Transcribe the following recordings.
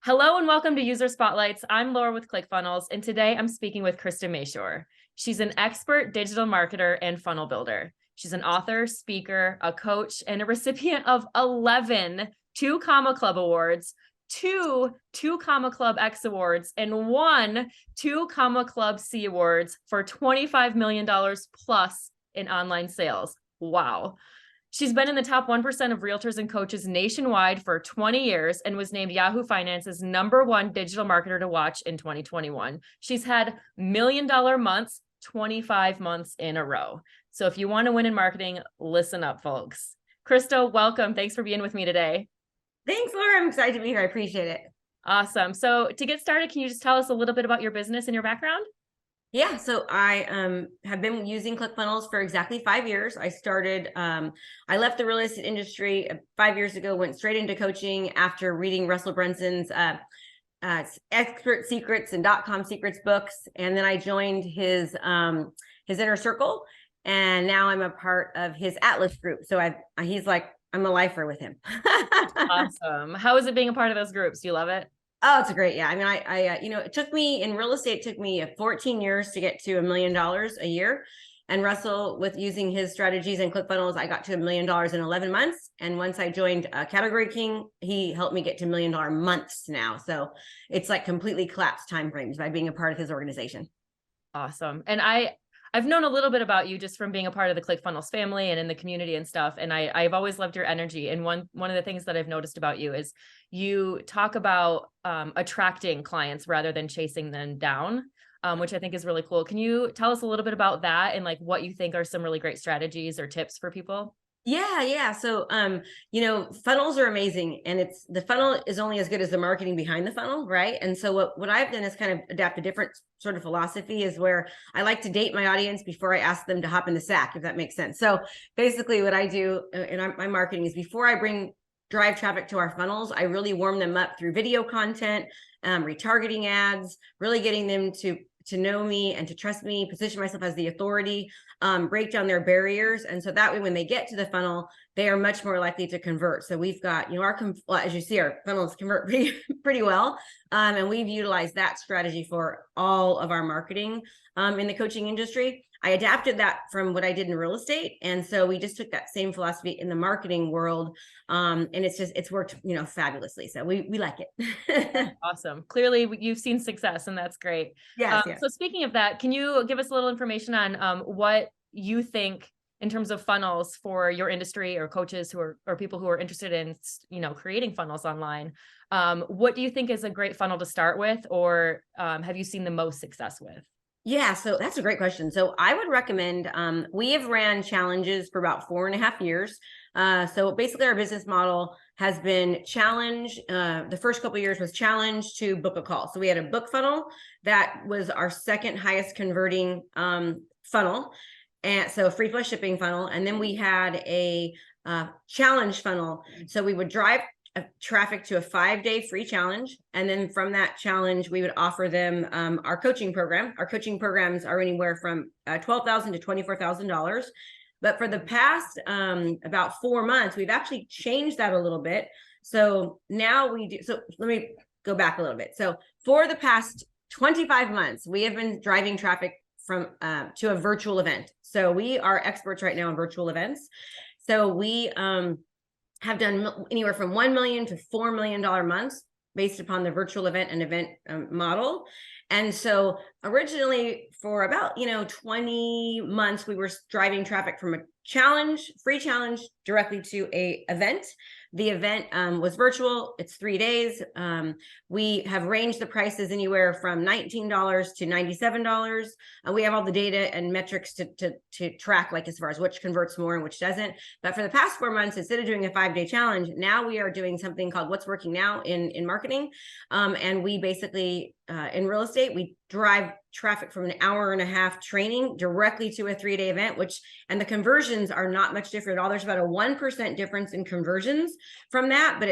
Hello and welcome to User Spotlights. I'm Laura with ClickFunnels, and today I'm speaking with Krista Mashore. She's an expert digital marketer and funnel builder. She's an author, speaker, a coach, and a recipient of 11 Two Comma Club awards, two Comma Club X awards, and one Two Comma Club C awards for $25 million plus in online sales. Wow. She's been in the top 1% of realtors and coaches nationwide for 20 years and was named Yahoo Finance's #1 digital marketer to watch in 2021. She's had $1 million months, 25 months in a row. So if you want to win in marketing, listen up, folks. Krista, welcome. Thanks for being with me today. Thanks, Laura. I'm excited to be here. I appreciate it. Awesome. So to get started, can you just tell us a little bit about your business and your background? Yeah, so I have been using ClickFunnels for exactly 5 years. I left the real estate industry 5 years ago, went straight into coaching after reading Russell Brunson's Expert Secrets and .com Secrets books, and then I joined his inner circle, and now I'm a part of his Atlas group. So he's like, I'm a lifer with him. Awesome. How is it being a part of those groups? Do you love it? Oh, it's great. Yeah. I mean, it took me in real estate, it took me 14 years to get to $1 million a year. And Russell, with using his strategies and ClickFunnels, I got to $1 million in 11 months. And once I joined Category King, he helped me get to $1 million months now. So it's like completely collapsed timeframes by being a part of his organization. Awesome. And I've known a little bit about you just from being a part of the ClickFunnels family and in the community and stuff. And I've always loved your energy. And one of the things that I've noticed about you is you talk about attracting clients rather than chasing them down, which I think is really cool. Can you tell us a little bit about that and like what you think are some really great strategies or tips for people? Yeah. So, funnels are amazing, and the funnel is only as good as the marketing behind the funnel, right? And so what I've done is kind of adapt a different sort of philosophy, is where I like to date my audience before I ask them to hop in the sack, if that makes sense. So basically what I do in my marketing is before I drive traffic to our funnels, I really warm them up through video content, retargeting ads, really getting them to know me and to trust me, position myself as the authority, break down their barriers. And so that way, when they get to the funnel, they are much more likely to convert. So we've got, as you see, our funnels convert pretty well. And we've utilized that strategy for all of our marketing in the coaching industry. I adapted that from what I did in real estate. And so we just took that same philosophy in the marketing world. And it's worked, fabulously. So we like it. Awesome. Clearly you've seen success and that's great. Yes. So speaking of that, can you give us a little information on what you think in terms of funnels for your industry or coaches or people who are interested in, creating funnels online? What do you think is a great funnel to start with, or have you seen the most success with? Yeah, so that's a great question. So I would recommend, we have ran challenges for about 4.5 years. So basically our business model has been challenge. The first couple of years was challenge to book a call. So we had a book funnel that was our second highest converting funnel. And so free plus shipping funnel. And then we had a challenge funnel. So we would drive traffic to a 5-day free challenge. And then from that challenge, we would offer them our coaching program. Our coaching programs are anywhere from $12,000 to $24,000. But for the past about 4 months, we've actually changed that a little bit. So now so let me go back a little bit. So for the past 25 months, we have been driving traffic from to a virtual event. So we are experts right now in virtual events. So we have done anywhere from $1 million to $4 million months based upon the virtual event and event model. And so originally for about, 20 months, we were driving traffic from a free challenge directly to a event. The event was virtual. It's 3 days. We have ranged the prices anywhere from $19 to $97. We have all the data and metrics to track, like as far as which converts more and which doesn't. But for the past 4 months, instead of doing a 5-day challenge, now we are doing something called What's Working Now in marketing. And we basically, in real estate, we drive traffic from an 1.5-hour training directly to a 3-day event, and the conversions are not much different at all. There's about a 1% difference in conversions from that, but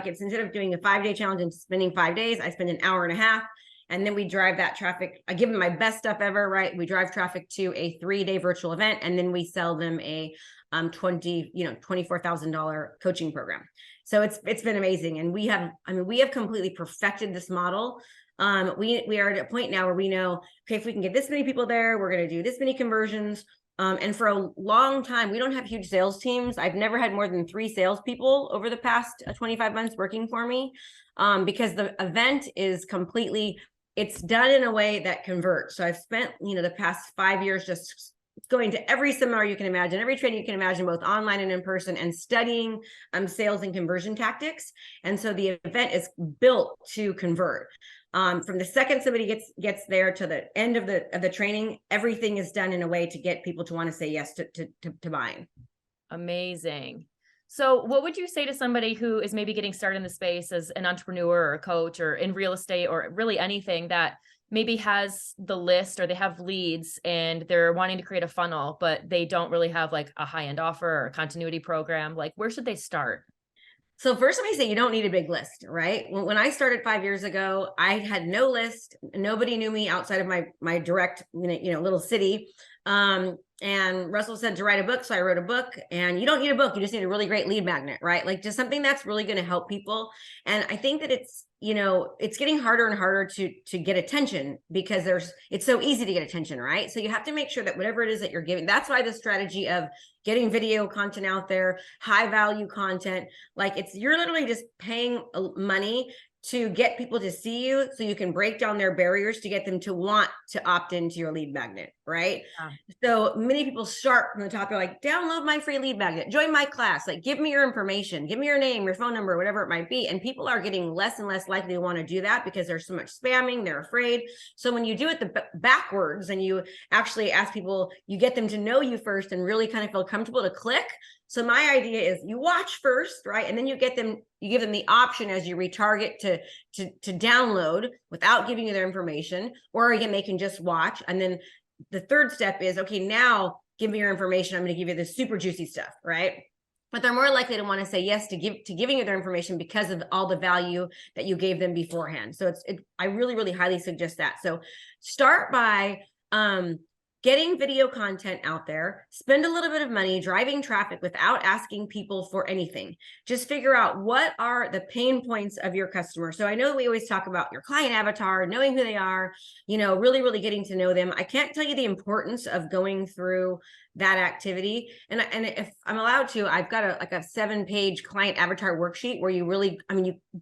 it's instead of doing a 5-day challenge and spending 5 days, I spend an 1.5 hours. And then we drive that traffic. I give them my best stuff ever, right? We drive traffic to a 3-day virtual event, and then we sell them a $24,000 coaching program. So it's been amazing. And we have completely perfected this model. We are at a point now where we know, okay, if we can get this many people there, we're going to do this many conversions. And for a long time, we don't have huge sales teams. I've never had more than 3 salespeople over the past 25 months working for me, because the event is it's done in a way that converts. So I've spent, the past 5 years just going to every seminar you can imagine, every training you can imagine, both online and in person, and studying sales and conversion tactics. And so the event is built to convert. From the second somebody gets there to the end of the training, everything is done in a way to get people to want to say yes to buying. Amazing. So what would you say to somebody who is maybe getting started in the space as an entrepreneur or a coach or in real estate or really anything that maybe has the list or they have leads and they're wanting to create a funnel, but they don't really have like a high-end offer or a continuity program? Like, where should they start? So first, let me say, you don't need a big list, right? When I started 5 years ago, I had no list. Nobody knew me outside of my direct, little city. And Russell said to write a book. So I wrote a book, and you don't need a book. You just need a really great lead magnet, right? Like just something that's really going to help people. And I think that it's getting harder and harder to get attention, because it's so easy to get attention, right? So you have to make sure that whatever it is that you're giving, that's why the strategy of getting video content out there, high value content, like you're literally just paying money to get people to see you so you can break down their barriers to get them to want to opt into your lead magnet, right? Yeah. So many people start from the top. They're like, download my free lead magnet, join my class, like give me your information, give me your name, your phone number, whatever it might be. And people are getting less and less likely to want to do that because there's so much spamming, they're afraid. So when you do it backwards and you actually ask people, you get them to know you first and really kind of feel comfortable to click. So my idea is you watch first, right? And then you give them the option as you retarget to download without giving you their information, or again, they can just watch. And then the third step is, okay, now give me your information. I'm going to give you the super juicy stuff, right? But they're more likely to want to say yes to giving you their information because of all the value that you gave them beforehand. So I really, really highly suggest that. So start by getting video content out there, spend a little bit of money driving traffic without asking people for anything. Just figure out what are the pain points of your customer. So I know we always talk about your client avatar, knowing who they are, really, really getting to know them. I can't tell you the importance of going through that activity. And if I'm allowed to, I've got a 7-page client avatar worksheet where you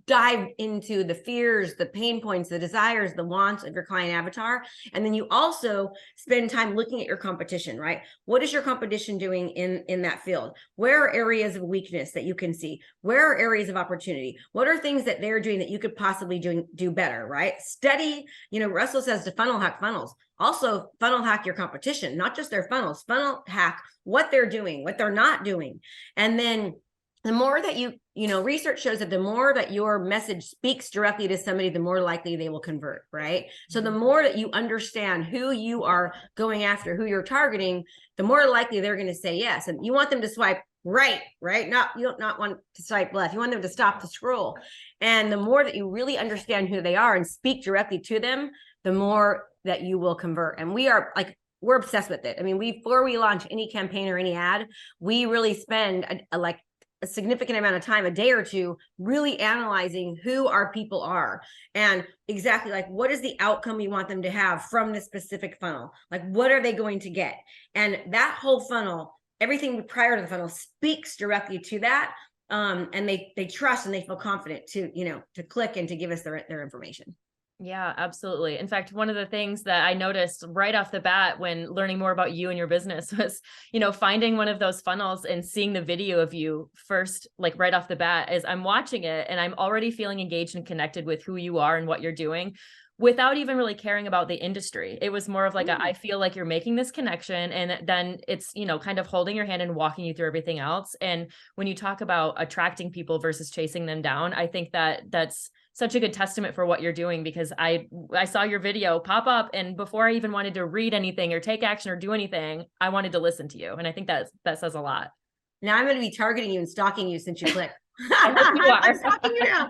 dive into the fears, the pain points, the desires, the wants of your client avatar. And then you also spend time looking at your competition, right? What is your competition doing in that field? Where are areas of weakness that you can see? Where are areas of opportunity? What are things that they're doing that you could possibly do better, right? Study, Russell says to funnel hack funnels. Also funnel hack your competition, not just their funnels, funnel hack what they're doing, what they're not doing. And then the more that research shows that the more that your message speaks directly to somebody, the more likely they will convert, right? So the more that you understand who you are going after, who you're targeting, the more likely they're going to say yes. And you want them to swipe right? You don't not want to swipe left. You want them to stop the scroll. And the more that you really understand who they are and speak directly to them, the more that you will convert. And we're obsessed with it. I mean, before we launch any campaign or any ad, we really spend a significant amount of time, a day or two, really analyzing who our people are and exactly what is the outcome we want them to have from this specific funnel? Like, what are they going to get? And that whole funnel, everything prior to the funnel speaks directly to that. And they trust and they feel confident to click and to give us their information. Yeah, absolutely. In fact, one of the things that I noticed right off the bat when learning more about you and your business was, finding one of those funnels and seeing the video of you first, like right off the bat, as I'm watching it and I'm already feeling engaged and connected with who you are and what you're doing without even really caring about the industry. It was more of I feel like you're making this connection, and then it's, kind of holding your hand and walking you through everything else. And when you talk about attracting people versus chasing them down, I think that that's such a good testament for what you're doing, because I saw your video pop up, and before I even wanted to read anything or take action or do anything, I wanted to listen to you. And I think that says a lot. Now I'm going to be targeting you and stalking you since you click. I hope you are. I'm stalking you now.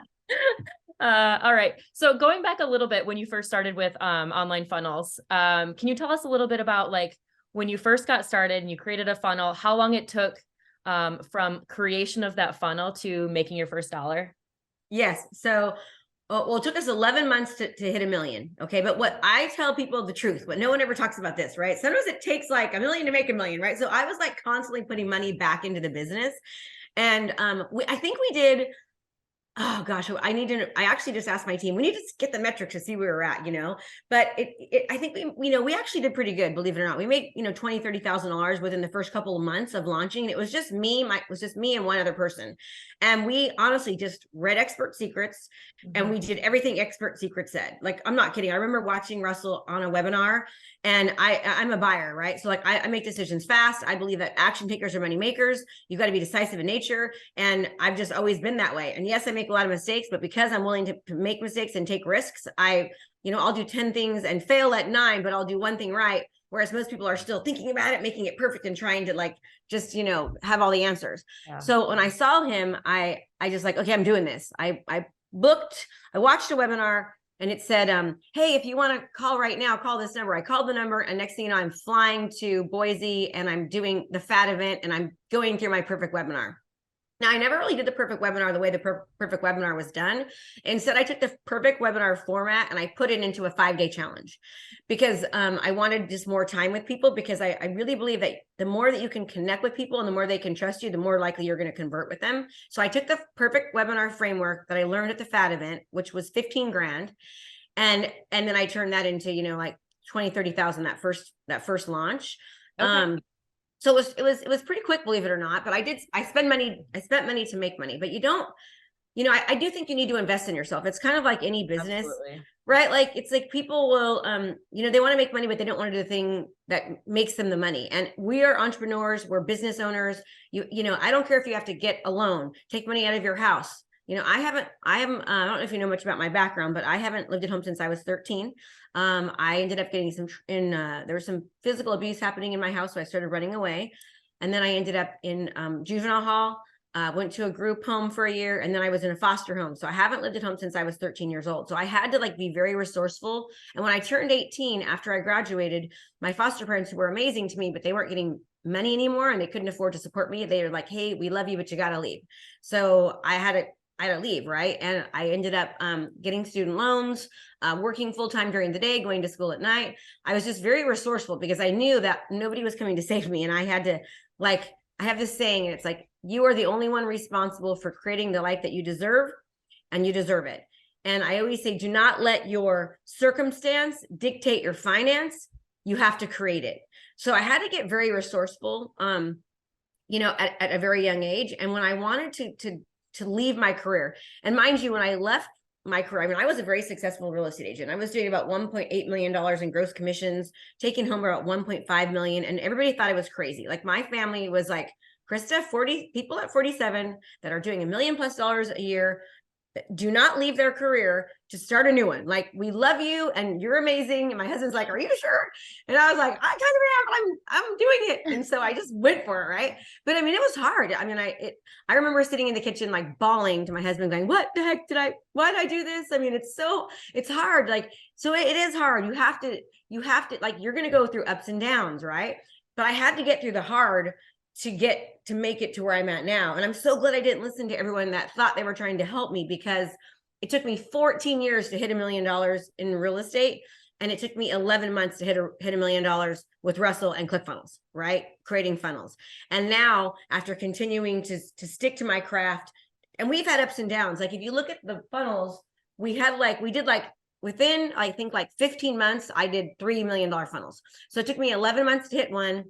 All right. So going back a little bit when you first started with online funnels, can you tell us a little bit about like when you first got started and you created a funnel, how long it took from creation of that funnel to making your first dollar? Yes. So, well, it took us 11 months to hit 1 million. Okay. But what I tell people the truth, but no one ever talks about this, right? Sometimes it takes like 1 million to make 1 million, right? So I was like constantly putting money back into the business. And I think we did, oh gosh, I actually just asked my team, we need to get the metrics to see where we're at, but I think we actually did pretty good, believe it or not. We made, $20,000-$30,000 within the first couple of months of launching. It was just me, and one other person. And we honestly just read expert secrets and we did everything expert secrets said. Like, I'm not kidding. I remember watching Russell on a webinar, and I'm a buyer, right? So like I make decisions fast. I believe that action takers are money makers. You've got to be decisive in nature. And I've just always been that way. And yes, I make a lot of mistakes, but because I'm willing to make mistakes and take risks, I'll do 10 things and fail at 9, but I'll do one thing right. Whereas most people are still thinking about it, making it perfect and trying to like, just, have all the answers. Yeah. So when I saw him, I just like, okay, I'm doing this. I watched a webinar and it said, hey, if you want to call right now, call this number. I called the number, and next thing you know, I'm flying to Boise and I'm doing the FAT event and I'm going through my perfect webinar. Now, I never really did the perfect webinar the way the perfect webinar was done. Instead, I took the perfect webinar format and I put it into a 5-day challenge because I wanted just more time with people, because I really believe that the more that you can connect with people and the more they can trust you, the more likely you're going to convert with them. So I took the perfect webinar framework that I learned at the FAT event, which was 15 grand. And then I turned that into, like 20, 30,000 that first launch. Okay. So it was pretty quick, believe it or not, but I spent money to make money, but you don't, I do think you need to invest in yourself. It's kind of like any business. Absolutely. Right? Like, it's like people will, they want to make money, but they don't want to do the thing that makes them the money. And we are entrepreneurs. We're business owners. I don't care if you have to get a loan, take money out of your house. I don't know if you know much about my background, but I haven't lived at home since I was 13. I ended up getting there was some physical abuse happening in my house. So I started running away. And then I ended up in juvenile hall, went to a group home for a year. And then I was in a foster home. So I haven't lived at home since I was 13 years old. So I had to like be very resourceful. And when I turned 18, after I graduated, my foster parents, who were amazing to me, but they weren't getting money anymore and they couldn't afford to support me. They were like, hey, we love you, but you got to leave. So I had to leave, right? And I ended up getting student loans, working full-time during the day, going to school at night. I was just very resourceful because I knew that nobody was coming to save me. And I had to, like, I have this saying, and it's like, you are the only one responsible for creating the life that you deserve, and you deserve it. And I always say, do not let your circumstance dictate your finance. You have to create it. So I had to get very resourceful, at a very young age. And when I wanted to leave my career, and mind you, when I left my career, I was a very successful real estate agent. I was doing about $1.8 million in gross commissions, taking home about $1.5 million. And everybody thought I was crazy. Like, my family was like, Krista, 40 people at 47 that are doing $1 million+ a year, do not leave their career to start a new one. Like, we love you and you're amazing. And my husband's like, are you sure? And I was like, I kind of am. I'm doing it. And so I just went for it. Right. But it was hard. I remember sitting in the kitchen, like bawling to my husband, going, what the heck why did I do this? It's hard. Like, so it is hard. You have to, like, you're going to go through ups and downs. Right. But I had to get through the hard to make it to where I'm at now. And I'm so glad I didn't listen to everyone that thought they were trying to help me, because it took me 14 years to hit $1 million in real estate. And it took me 11 months to hit $1 million with Russell and ClickFunnels, right? Creating funnels. And now, after continuing to stick to my craft, and we've had ups and downs. Like, if you look at the funnels, within, I think, like 15 months, I did $3 million funnels. So it took me 11 months to hit one.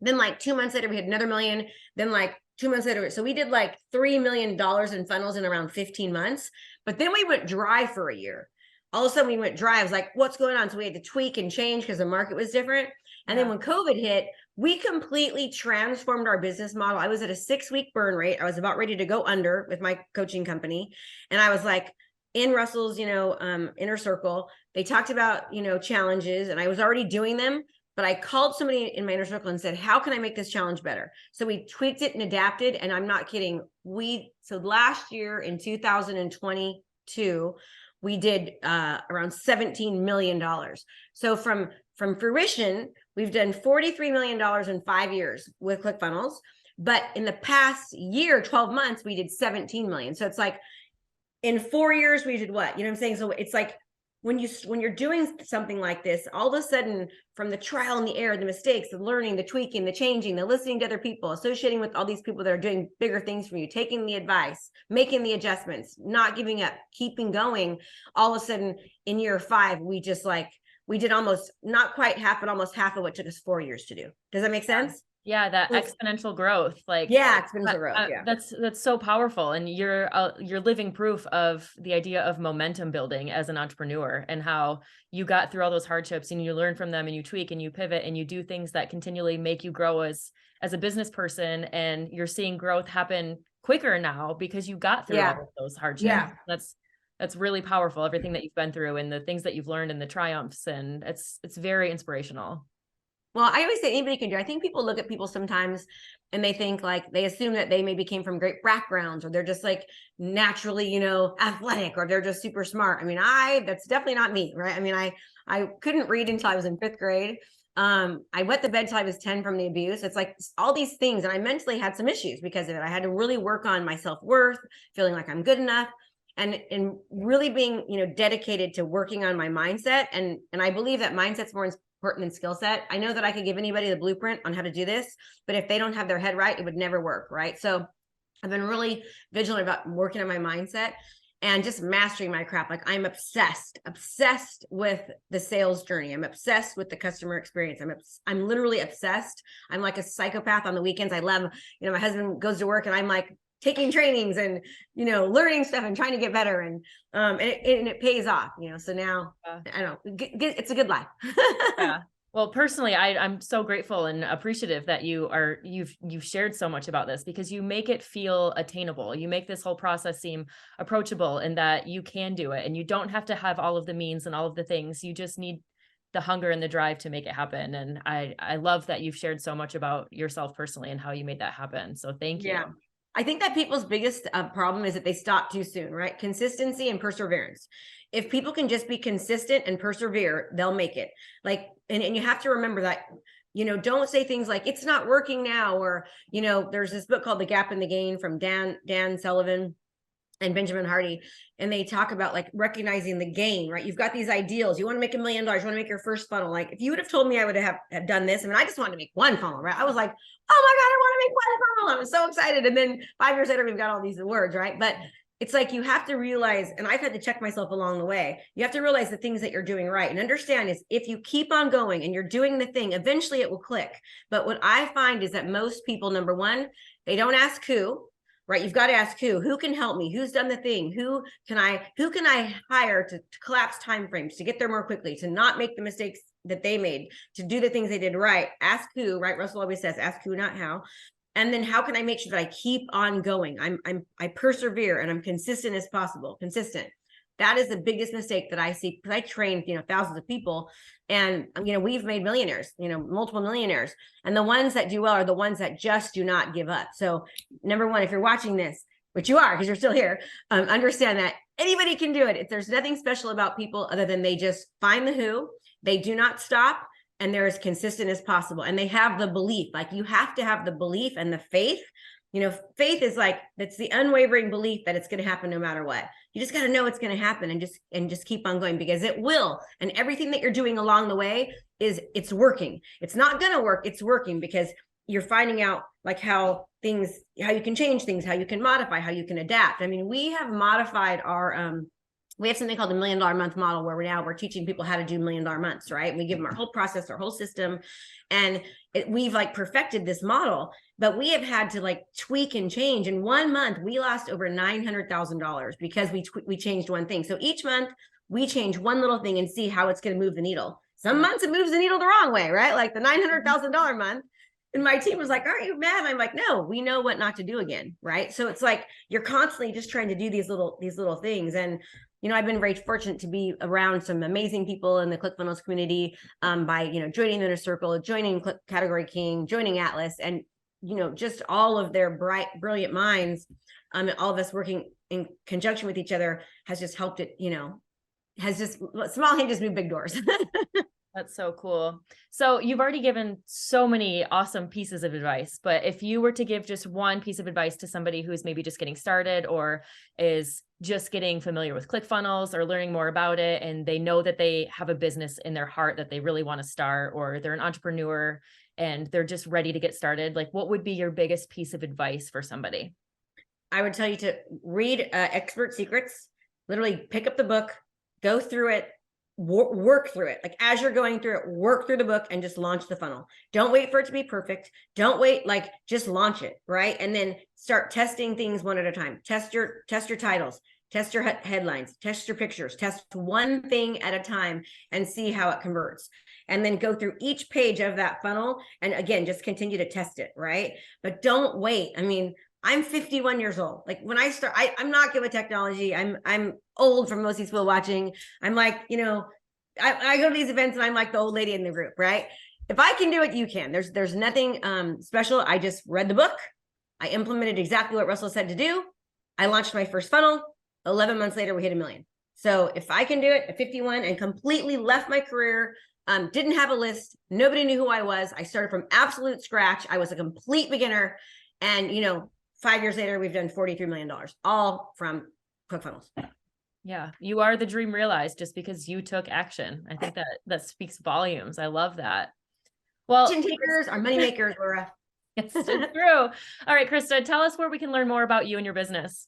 Then like 2 months later, we had another million. Then like 2 months later. So we did like $3 million in funnels in around 15 months. But then we went dry for a year. All of a sudden we went dry. I was like, what's going on? So we had to tweak and change because the market was different. And then when COVID hit, we completely transformed our business model. I was at a 6-week burn rate. I was about ready to go under with my coaching company. And I was like, in Russell's, inner circle, they talked about, challenges, and I was already doing them. But I called somebody in my inner circle and said, how can I make this challenge better? So we tweaked it and adapted. And I'm not kidding. So last year in 2022, to, we did around $17 million. So from fruition, we've done $43 million in 5 years with ClickFunnels. But in the past year, 12 months, we did 17 million. So it's like in 4 years, we did what? You know what I'm saying? So it's like when you're doing something like this, all of a sudden, from the trial and the error, the mistakes, the learning, the tweaking, the changing, the listening to other people, associating with all these people that are doing bigger things for you, taking the advice, making the adjustments, not giving up, keeping going, all of a sudden in year 5, we did almost, not quite half, but almost half of what took us 4 years to do. Does that make sense? Yeah, that exponential growth, like exponential growth. Yeah, that's so powerful, and you're living proof of the idea of momentum building as an entrepreneur, and how you got through all those hardships and you learn from them and you tweak and you pivot and you do things that continually make you grow as a business person, and you're seeing growth happen quicker now because you got through all of those hardships. Yeah. That's really powerful, everything that you've been through and the things that you've learned and the triumphs, and it's very inspirational. Well, I always say anybody can do. I think people look at people sometimes and they think like, they assume that they maybe came from great backgrounds, or they're just like naturally, athletic, or they're just super smart. I mean, that's definitely not me, right? I mean, I couldn't read until I was in 5th grade. I wet the bed till I was 10 from the abuse. It's like all these things. And I mentally had some issues because of it. I had to really work on my self-worth, feeling like I'm good enough, and really being, dedicated to working on my mindset. And I believe that mindset's more important than skill set. I know that I could give anybody the blueprint on how to do this, but if they don't have their head right, it would never work, right? So I've been really vigilant about working on my mindset and just mastering my craft. Like, I'm obsessed with the sales journey. I'm obsessed with the customer experience. I'm literally obsessed. I'm like a psychopath on the weekends. I love, my husband goes to work and I'm like taking trainings and, learning stuff and trying to get better. And it pays off, so now I don't know, it's a good life. Yeah. Well, personally, I'm so grateful and appreciative that you've shared so much about this, because you make it feel attainable. You make this whole process seem approachable, and that you can do it, and you don't have to have all of the means and all of the things. You just need the hunger and the drive to make it happen. And I love that you've shared so much about yourself personally and how you made that happen. So thank you. Yeah. I think that people's biggest problem is that they stop too soon, right? Consistency and perseverance. If people can just be consistent and persevere, they'll make it. Like, and you have to remember that, don't say things like, it's not working now, or, there's this book called The Gap and the Gain from Dan Sullivan and Benjamin Hardy. And they talk about like recognizing the gain, right? You've got these ideals. You want to make $1 million. You want to make your first funnel. Like, if you would have told me I would have done this, I mean, I just wanted to make one funnel, right? I was like, oh my God, I want to make one funnel. I was so excited. And then 5 years later, we've got all these words, right? But it's like, you have to realize, and I've had to check myself along the way, you have to realize the things that you're doing right. And understand is, if you keep on going and you're doing the thing, eventually it will click. But what I find is that most people, number one, they don't ask who. Right? You've got to ask who can help me, who's done the thing, who can I hire to collapse timeframes, to get there more quickly, to not make the mistakes that they made, to do the things they did right. Ask who, right? Russell always says, ask who, not how. And then how can I make sure that I keep on going? I persevere and I'm consistent as possible. Consistent. That is the biggest mistake that I see, because I train, thousands of people, and, we've made millionaires, multiple millionaires. And the ones that do well are the ones that just do not give up. So number one, if you're watching this, which you are, because you're still here, understand that anybody can do it. If there's nothing special about people other than they just find the who, they do not stop, and they're as consistent as possible. And they have the belief. Like, you have to have the belief and the faith. Faith is like, that's the unwavering belief that it's going to happen no matter what. You just got to know it's going to happen, and just keep on going, because it will. And everything that you're doing along the way it's working. It's not going to work. It's working, because you're finding out like how you can change things, how you can modify, how you can adapt. I mean, we have modified our, we have something called the $1 million a month model, where we're teaching people how to do $1 million months, right? We give them our whole process, our whole system, and we've like perfected this model, but we have had to like tweak and change. In 1 month, we lost over $900,000 because we changed one thing. So each month we change one little thing and see how it's going to move the needle. Some months it moves the needle the wrong way, right? Like the $900,000 month. And my team was like, aren't you mad? I'm like, no, we know what not to do again, right? So it's like, you're constantly just trying to do these little things. And I've been very fortunate to be around some amazing people in the ClickFunnels community, by, joining the Inner Circle, joining Category King, joining Atlas, and, just all of their brilliant minds, and all of us working in conjunction with each other has just helped it, has just small hinges move big doors. That's so cool. So you've already given so many awesome pieces of advice, but if you were to give just one piece of advice to somebody who's maybe just getting started or is just getting familiar with ClickFunnels or learning more about it, and they know that they have a business in their heart that they really want to start, or they're an entrepreneur and they're just ready to get started, like what would be your biggest piece of advice for somebody? I would tell you to read Expert Secrets, literally pick up the book, go through it, work through it. Like as you're going through it, work through the book and just launch the funnel. Don't wait for it to be perfect. Don't wait, like just launch it, right? And then start testing things one at a time. Test your titles, test your headlines, test your pictures, test one thing at a time and see how it converts. And then go through each page of that funnel. And again, just continue to test it, right? But don't wait. I mean, I'm 51 years old. Like when I start, I'm not good with technology. I'm old for most of these people watching. I'm like, I go to these events and I'm like the old lady in the group, right? If I can do it, you can. There's nothing special. I just read the book. I implemented exactly what Russell said to do. I launched my first funnel. 11 months later, we hit 1 million. So if I can do it at 51 and completely left my career, didn't have a list, nobody knew who I was. I started from absolute scratch. I was a complete beginner. And, 5 years later, we've done $43 million, all from ClickFunnels. Yeah, you are the dream realized just because you took action. I think that speaks volumes. I love that. Well, action takers are money makers, Laura. It's true. All right, Krista, tell us where we can learn more about you and your business.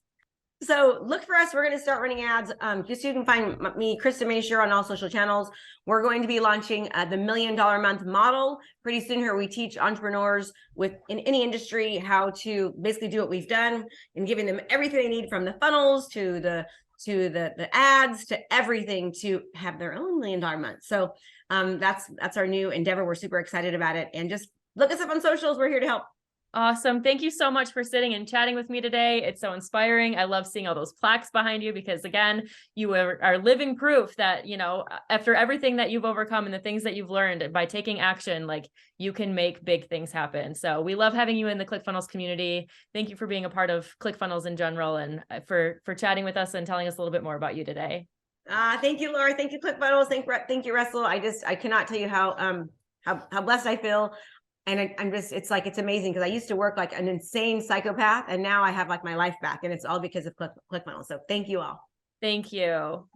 So look for us. We're going to start running ads. Just so you can find me, Krista Mashore, on all social channels. We're going to be launching the $1 million month model pretty soon here. We teach entrepreneurs in any industry how to basically do what we've done and giving them everything they need, from the funnels to the ads to everything, to have their own $1 million month. So that's our new endeavor. We're super excited about it. And just look us up on socials. We're here to help. Awesome. Thank you so much for sitting and chatting with me today. It's so inspiring. I love seeing all those plaques behind you because, again, you are living proof that, after everything that you've overcome and the things that you've learned, by taking action, like, you can make big things happen. So we love having you in the ClickFunnels community. Thank you for being a part of ClickFunnels in general, and for chatting with us and telling us a little bit more about you today. Thank you, Laura. Thank you, ClickFunnels. Thank you, Russell. I cannot tell you how blessed I feel. And it's amazing because I used to work like an insane psychopath, and now I have like my life back, and it's all because of ClickFunnels. So thank you all. Thank you.